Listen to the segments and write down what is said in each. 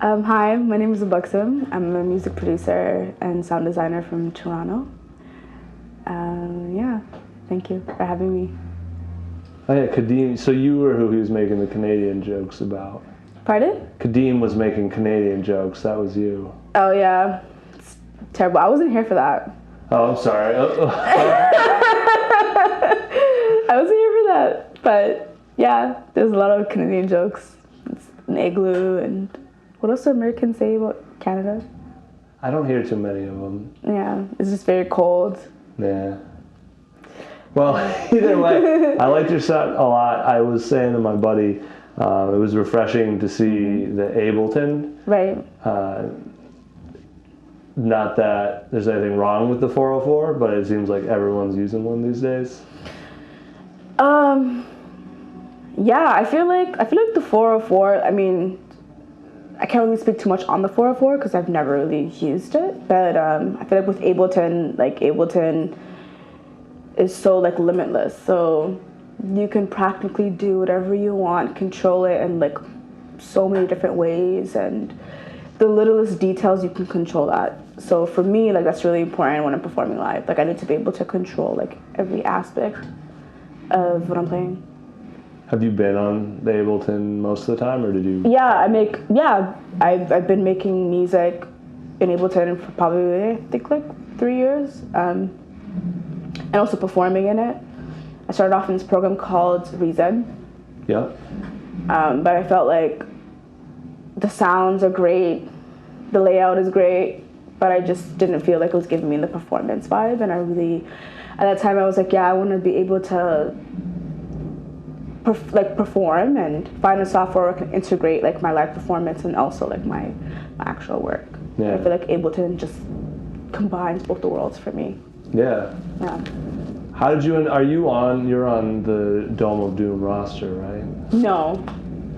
Hi, my name is Obuxum. I'm a music producer and sound designer from Toronto. Yeah, thank you for having me. Oh yeah, Kadeem. So you were who he was making the Canadian jokes about. Pardon? Kadeem was making Canadian jokes. That was you. Oh yeah, it's terrible. I wasn't here for that. Oh, I'm sorry. I wasn't here for that. But yeah, there's a lot of Canadian jokes. It's an igloo and what else do Americans say about Canada? I don't hear too many of them. Yeah, it's just very cold. Yeah. Well, either way, I liked your set a lot. I was saying to my buddy, it was refreshing to see the Ableton. Right. Not that there's anything wrong with the 404, but it seems like everyone's using one these days. Yeah, I feel like the 404. I mean, I can't really speak too much on the 404 because I've never really used it. But I feel like with Ableton, Ableton is so limitless. So you can practically do whatever you want, control it in so many different ways, and the littlest details you can control that. So for me, that's really important when I'm performing live. I need to be able to control every aspect of what I'm playing. Have you been on the Ableton most of the time, or did you? Yeah, I've been making music in Ableton for probably I think 3 years, and also performing in it. I started off in this program called Reason. Yeah. But I felt like the sounds are great, the layout is great, but I just didn't feel like it was giving me the performance vibe. And at that time I was like, yeah, I want to be able to perform and find a software where I can integrate my live performance and also my actual work. Yeah. I feel like Ableton just combines both the worlds for me. Yeah. Yeah. How did you? You're on the Dome of Doom roster, right? No.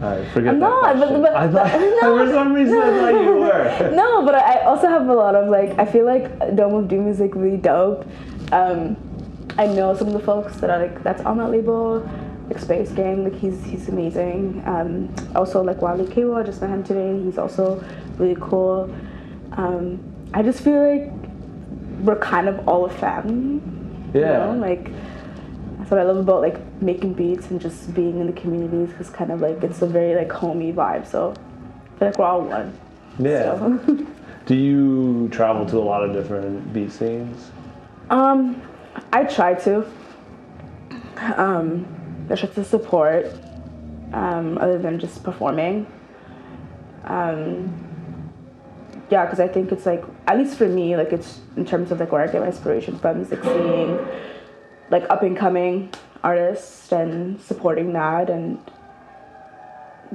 All right, forget I'm that not, question. but I thought for some reason I thought you were. No, but I also have a lot of I feel like Dome of Doom is really dope. I know some of the folks that are that's on that label, Space Gang. He's amazing. Also Wally Cable, I just met him today. He's also really cool. I just feel like we're kind of all a family. Yeah. You know? That's what I love about making beats and just being in the communities, because kind of it's a very homey vibe. So I feel like we're all one. Yeah. So. Do you travel to a lot of different beat scenes? I try to. I try to support, other than just performing. Yeah, because I think it's at least for me, it's in terms of where I get my inspiration from, is seeing up and coming artists and supporting that. And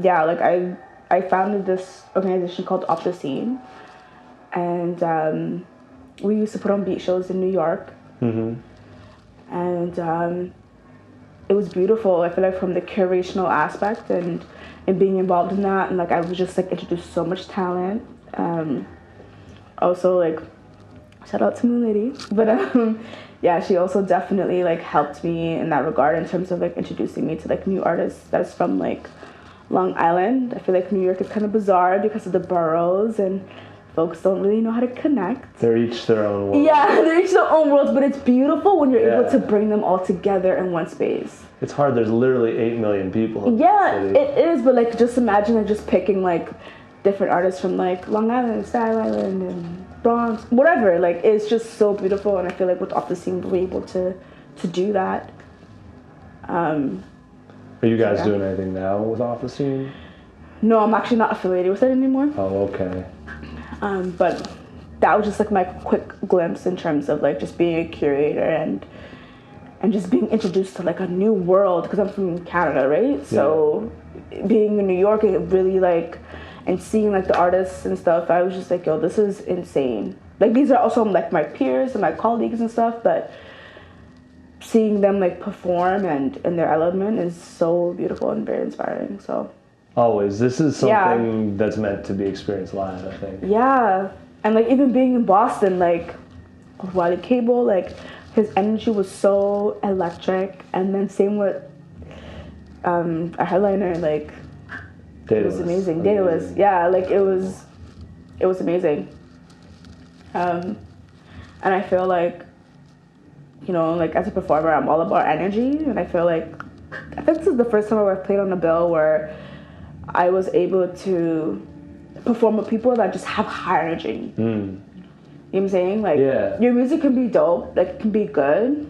yeah, I founded this organization called Obuxum, and we used to put on beat shows in New York. Mm-hmm. And it was beautiful. I feel from the curational aspect and being involved in that, and I was just introduced so much talent. Also shout out to Moon Lady, but yeah, she also definitely helped me in that regard in terms of introducing me to new artists that's from Long Island. I feel New York is kind of bizarre because of the boroughs, and folks don't really know how to connect. They're each their own world. Yeah, they're each their own worlds, but it's beautiful when you're able to bring them all together in one space. It's hard. There's literally 8 million people in yeah, the city. It is, but just imagine just picking different artists from Long Island, Staten Island, and Bronx, whatever. It's just so beautiful, and I feel with Obuxum we're able to do that. Are you guys doing anything now with Obuxum? No, I'm actually not affiliated with it anymore. Oh, okay. But that was just my quick glimpse in terms of just being a curator and just being introduced to a new world, because I'm from Canada, right? Yeah. So being in New York, it really and seeing the artists and stuff, I was just yo, this is insane. These are also my peers and my colleagues and stuff, but seeing them perform and in their element is so beautiful and very inspiring. So always, this is something that's meant to be experienced live, I think. Yeah, and even being in Boston, with Wally Cable, his energy was so electric, and then same with our headliner, It was amazing. Daedalus, yeah, like it was amazing. And I feel like, you know, like as a performer, I'm all about energy, and I feel like I think this is the first time I've played on a bill where I was able to perform with people that just have high energy. You know what I'm saying? Like, your music can be dope, like it can be good,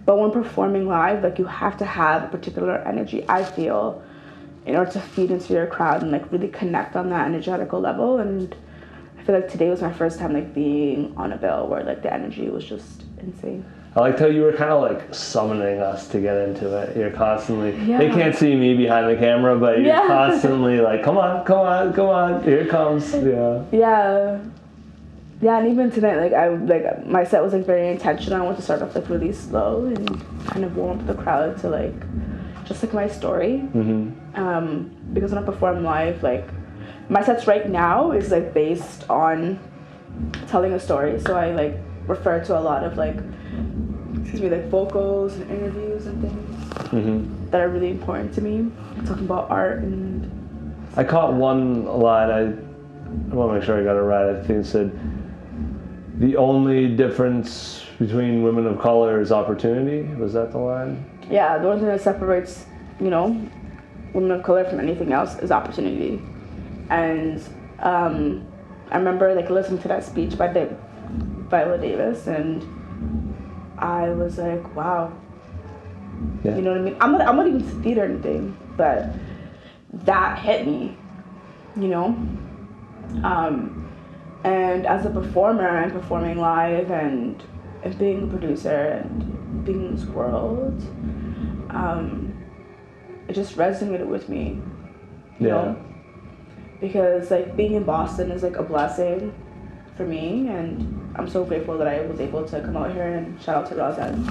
but when performing live, like you have to have a particular energy, I feel, in order to feed into your crowd and like really connect on that energetical level. And I feel like today was my first time like being on a bill where like the energy was just insane. I liked how you were kind of like summoning us to get into it. You're constantly, they can't see me behind the camera, but you're constantly like, come on, come on, come on, here it comes. Yeah, and even tonight, like my set was like very intentional. I wanted to start off like really slow and kind of warm up the crowd to like just like my story. Because when I perform live, like my sets right now is like based on telling a story. So I like refer to a lot of like, like vocals and interviews and things that are really important to me. Talking about art and. I caught one line. I want to make sure I got it right. I think it said, "The only difference between women of color is opportunity." Was that the line? Yeah, the only thing that separates, you know, women of color from anything else is opportunity. And I remember like listening to that speech by Viola Davis, and I was like, wow. You know what I mean? I'm not even to theater or anything, but that hit me, you know? And as a performer and performing live and being a producer and being in this world, it just resonated with me, you know? Because like being in Boston is like a blessing for me, and I'm so grateful that I was able to come out here, and shout out to Roseanne.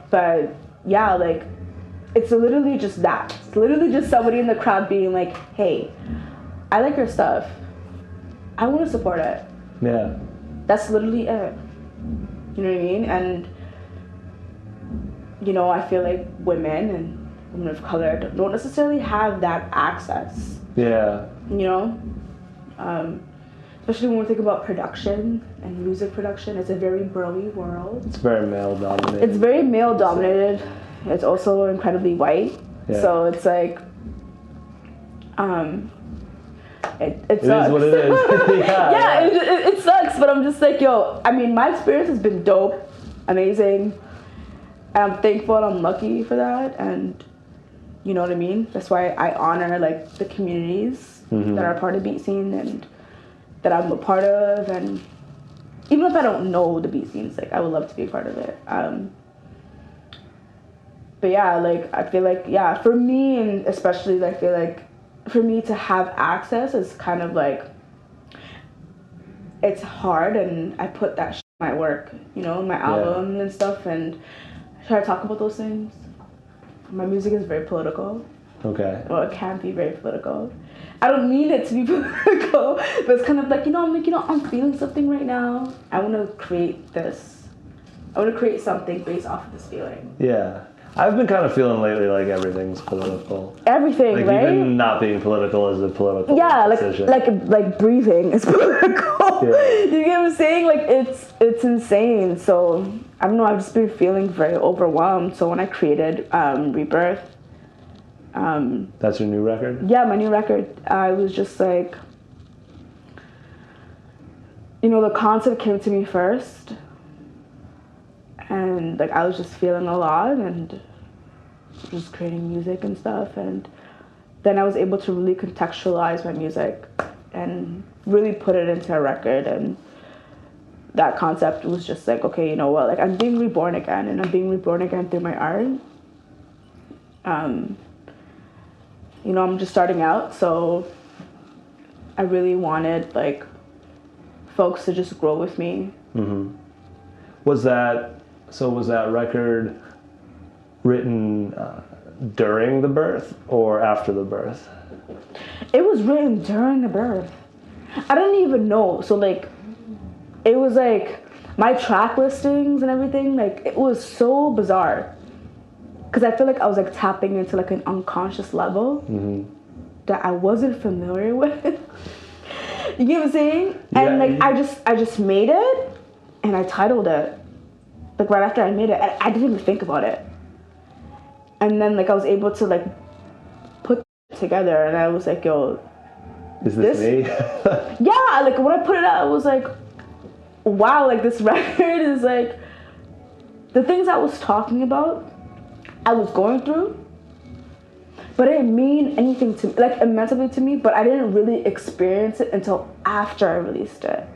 But yeah, like it's literally just that. It's literally just somebody in the crowd being like, hey, I like your stuff. I want to support it. Yeah. That's literally it. You know what I mean? And, you know, I feel like women and women of color don't necessarily have that access. Yeah. You know? Especially when we think about production and music production, it's a very girly world. It's very male dominated. It's very male dominated. It's also incredibly white. Yeah. So it's like, it sucks. It is what it is. It sucks, but I'm just like, yo, I mean, my experience has been dope, amazing, and I'm thankful and I'm lucky for that, and you know what I mean? That's why I honor like the communities that are part of beat scene and that I'm a part of, and even if I don't know the beat scenes, like I would love to be a part of it. But yeah, like I feel like, yeah, for me, and especially I feel like for me to have access is kind of like, it's hard, and I put that in my work, you know, my album and stuff, and I try to talk about those things. My music is very political. Okay. Well, it can be very political. I don't mean it to be political, but it's kind of like, I'm feeling something right now. I want to create this. I want to create something based off of this feeling. Yeah. I've been kind of feeling lately like everything's political. Everything, like, right? Even not being political is a political decision. like breathing is political. You get what I'm saying? Like it's insane. So I don't know. I've just been feeling very overwhelmed. So when I created Rebirth, that's your new record? Yeah, my new record. I was just like, the concept came to me first. And like I was just feeling a lot and just creating music and stuff, and then I was able to really contextualize my music and really put it into a record, and that concept was just like, okay, you know what, like I'm being reborn again, and I'm being reborn again through my art. I'm just starting out, so I really wanted like folks to just grow with me. Was that record written during the birth or after the birth? It was written during the birth. I didn't even know. So like, it was like my track listings and everything. Like it was so bizarre. because I feel like I was like tapping into like an unconscious level that I wasn't familiar with. You get what I'm saying? And like I just made it and I titled it. Like right after I made it, I didn't even think about it. And then like I was able to like put it together, and I was like, yo, is this me? Yeah, like when I put it out, I was like, wow, like this record is like the things I was talking about, I was going through, but it didn't mean anything to me, like it meant something to me, but I didn't really experience it until after I released it.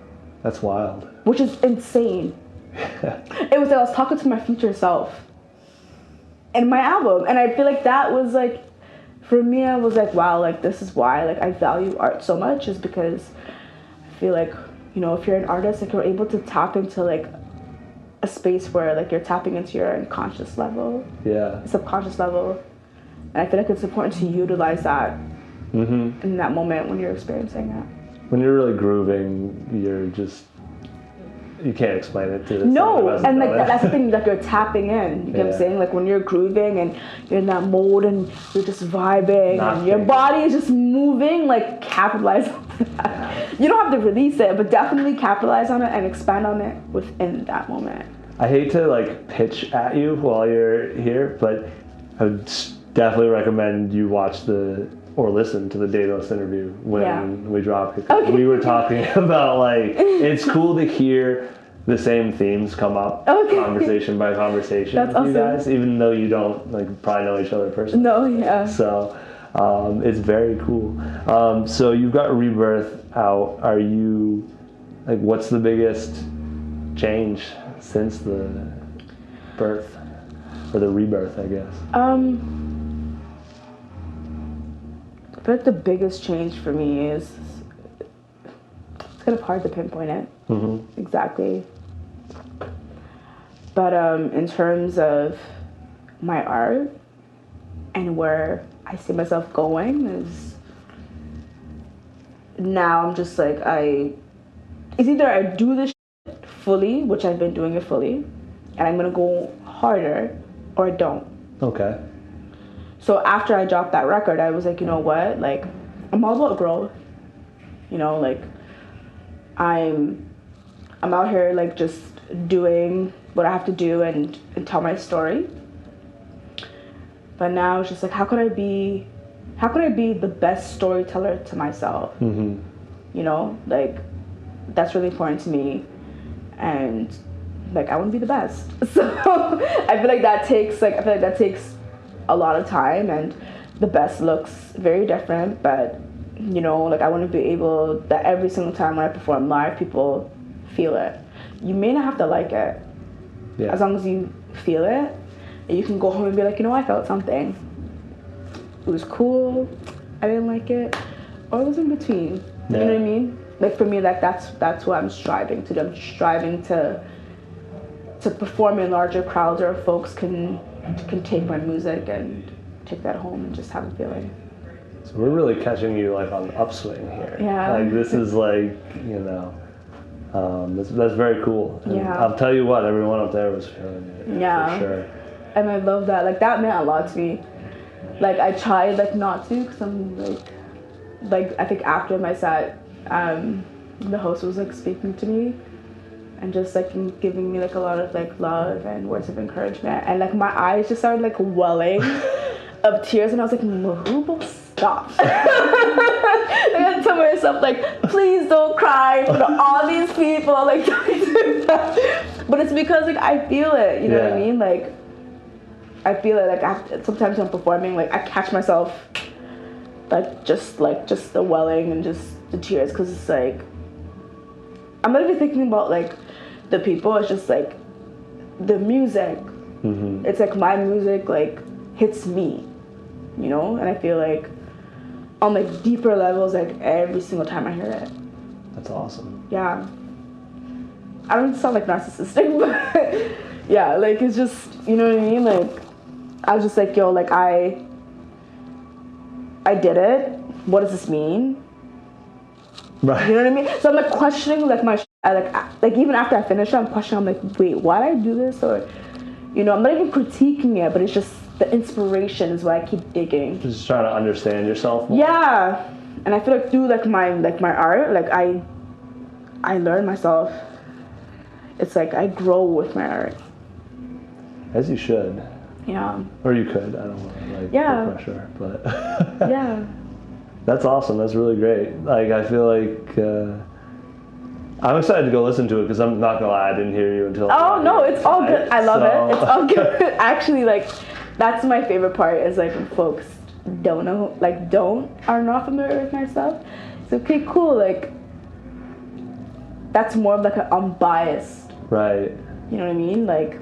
That's wild. Which is insane. It was like I was talking to my future self in my album, and I feel like that was like, for me, I was like, wow, like this is why like I value art so much, is because I feel like, you know, if you're an artist, like you're able to tap into like a space where like you're tapping into your unconscious level, subconscious level, and I feel like it's important to utilize that in that moment when you're experiencing it. When you're really grooving, you're just, you can't explain it to this. No, and like that's the thing, like you're tapping in. You get what I'm saying? Like when you're grooving and you're in that mode and you're just vibing and your body is just moving, like capitalize on that. You don't have to release it, but definitely capitalize on it and expand on it within that moment. I hate to like pitch at you while you're here, but I would definitely recommend you watch or listen to the Daedalus interview when we drop it. Okay. We were talking about like, it's cool to hear the same themes come up conversation by conversation with you guys, even though you don't like probably know each other personally. No, yeah. So it's very cool. So you've got Rebirth out. Are you, like, what's the biggest change since the birth, or the rebirth, I guess? I feel like the biggest change for me is, it's kind of hard to pinpoint it exactly. But in terms of my art and where I see myself going, is now I'm just like, it's either I do this fully, which I've been doing it fully, and I'm gonna go harder, or I don't. Okay. So after I dropped that record, I was like, you know what? Like, I'm all about growth. You know, like, I'm out here, like, just doing what I have to do and tell my story. But now it's just like, how could I be the best storyteller to myself? You know, like, that's really important to me. And, like, I want to be the best. So I feel like that takes a lot of time, and the best looks very different, but you know, like I want to be able that every single time when I perform live, people feel it. You may not have to like it, as long as you feel it, and you can go home and be like, you know, I felt something. It was cool, I didn't like it, or it was in between. You know what I mean? Like for me, like that's what I'm striving to do. I'm striving to perform in larger crowds where folks can take my music and take that home and just have a feeling. So we're really catching you like on the upswing here. Yeah. Like this is like, you know, that's very cool. And yeah. I'll tell you what, everyone up there was feeling it. Yeah. For sure. And I love that. Like that meant a lot to me. Like I tried like not to, because I'm like I think after my set, the host was like speaking to me and just like giving me like a lot of like love and words of encouragement, and like my eyes just started like welling of tears, and I was like, Mahubo, stop. Like, I had to tell myself like, please don't cry in front of all these people, like don't do that. But it's because like I feel it, you know what I mean? Like I feel it. Like sometimes when I'm performing, like I catch myself like just the welling and just the tears, because it's like I'm not even thinking about like the people. It's just like the music. It's like my music like hits me, you know, and I feel like on like deeper levels like every single time I hear it. That's awesome. Yeah. I don't sound like narcissistic, but yeah, like it's just, you know what I mean? Like I was just like, yo, like I did it. What does this mean? Right. You know what I mean? So I'm like questioning like my like even after I finish it, I'm questioning. I'm like, wait, why did I do this? Or, you know, I'm not even critiquing it, but it's just the inspiration is what I keep digging. Just trying to understand yourself more. Yeah, and I feel like through like my art, like I learn myself. It's like I grow with my art. As you should. Yeah. Or you could. I don't want to like put pressure, but yeah. That's awesome. That's really great. Like I feel like I'm excited to go listen to it because I'm not gonna lie, I didn't hear you until. Oh no, it's all good. I love it. It's all good. Actually, like that's my favorite part is like when folks are not familiar with my stuff. It's okay, cool. Like that's more of like an unbiased. Right. You know what I mean? Like.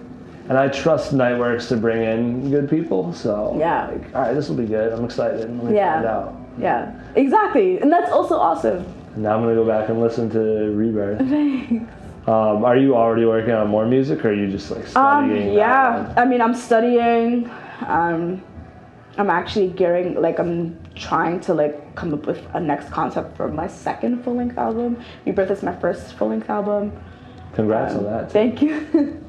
And I trust Nightworks to bring in good people, so yeah. Like, all right, this will be good. I'm excited. Let me find out. Yeah, exactly, and that's also awesome. And now I'm gonna go back and listen to Rebirth. Thanks. Are you already working on more music, or are you just like studying? Yeah, I mean, I'm studying. I'm actually I'm trying to like come up with a next concept for my second full-length album. Rebirth is my first full-length album. Congrats on that. Thank you.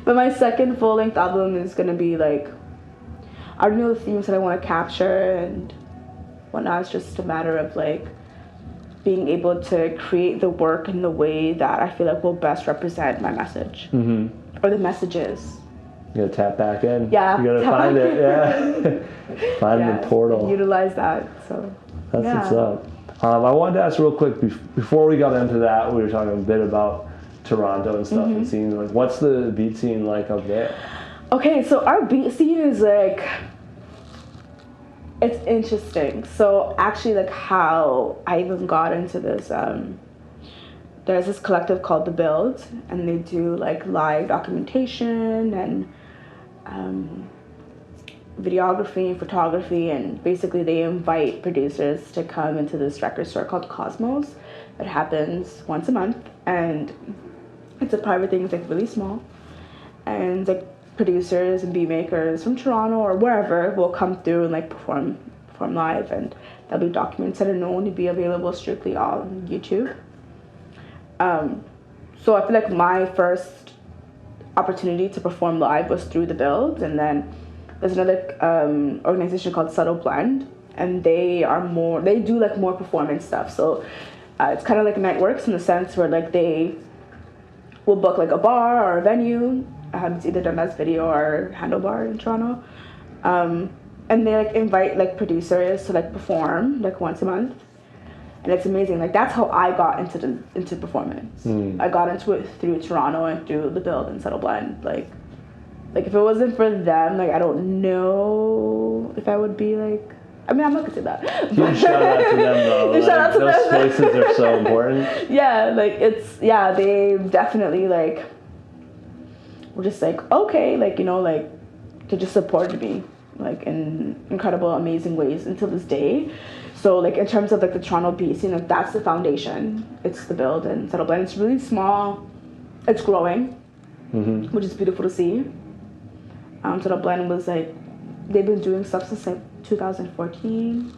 But my second full-length album is gonna be like, I already know the themes that I want to capture and whatnot. It's just a matter of like being able to create the work in the way that I feel like will best represent my message or the messages. You gotta tap back in. Yeah. You gotta find it. Yeah. Find the portal. Utilize that. So. That's what's up. I wanted to ask real quick before we got into that. We were talking a bit about Toronto and stuff and seeing like what's the beat scene like up there? Okay, so our beat scene is like, it's interesting. So actually like how I even got into this, there's this collective called The Build and they do like live documentation and videography and photography, and basically they invite producers to come into this record store called Cosmos. It happens once a month and it's a private thing. It's like really small, and like producers and beat makers from Toronto or wherever will come through and like perform live, and there'll be documents that are known to be available strictly on YouTube. So I feel like my first opportunity to perform live was through The Build, and then there's another organization called Subtle Blend, and they do like more performance stuff. So it's kind of like Nightworks in the sense where like they will book like a bar or a venue. It's either done as video or Handlebar in Toronto, and they like invite like producers to like perform like once a month, and it's amazing. Like that's how I got into performance. I got into it through Toronto and through The Build and Subtle Blend. Like if it wasn't for them, like I don't know if I would be like. I mean, I'm not gonna say that. Huge shout out to them though. Like, shout out to those them. spaces are so important. Yeah, like they definitely like were just like okay, like you know, like they just supported me like in incredible, amazing ways until this day. So like in terms of like the Toronto beat scene, like that's the foundation. It's The Build and Subtle Blend. It's really small. It's growing, which is beautiful to see. Subtle Blend was like they've been doing stuff since like 2014.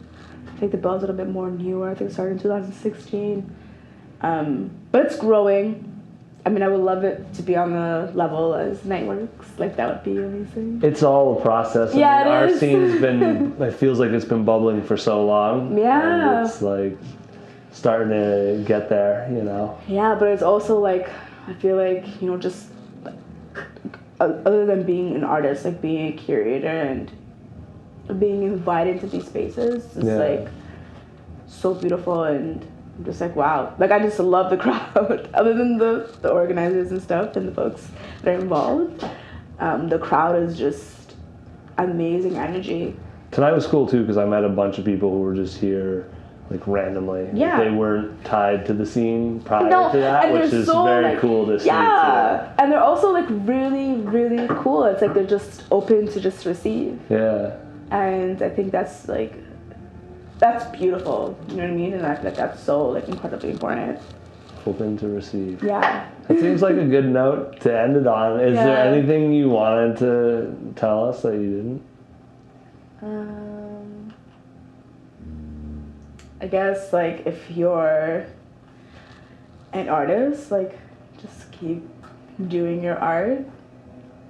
I think The Build's a little bit more newer. I think it started in 2016. But it's growing. I mean, I would love it to be on the level as Nightworks. Like, that would be amazing. It's all a process. Yeah, I mean, our is. scene's been, it feels like it's been bubbling for so long. Yeah. And it's like starting to get there, you know? Yeah, but it's also like, I feel like, you know, just other than being an artist, like being a curator and being invited to these spaces is like so beautiful, and I'm just like wow, like I just love the crowd. Other than the organizers and stuff and the folks that are involved, the crowd is just amazing energy. Tonight was cool too because I met a bunch of people who were just here like randomly. Yeah. They weren't tied to the scene prior to that, which is so, very cool to see. Yeah, and they're also like really, really cool. It's like they're just open to just receive. Yeah. And I think that's beautiful. You know what I mean? And I feel like that's so like incredibly important. Open to receive. Yeah. That seems like a good note to end it on. Is there anything you wanted to tell us that you didn't? I guess like if you're an artist, like just keep doing your art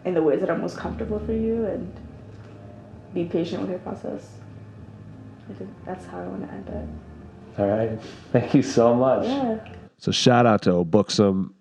in the ways that are most comfortable for you, and be patient with your process. I think that's how I want to end it. All right. Thank you so much. Yeah. So shout out to Obuxum.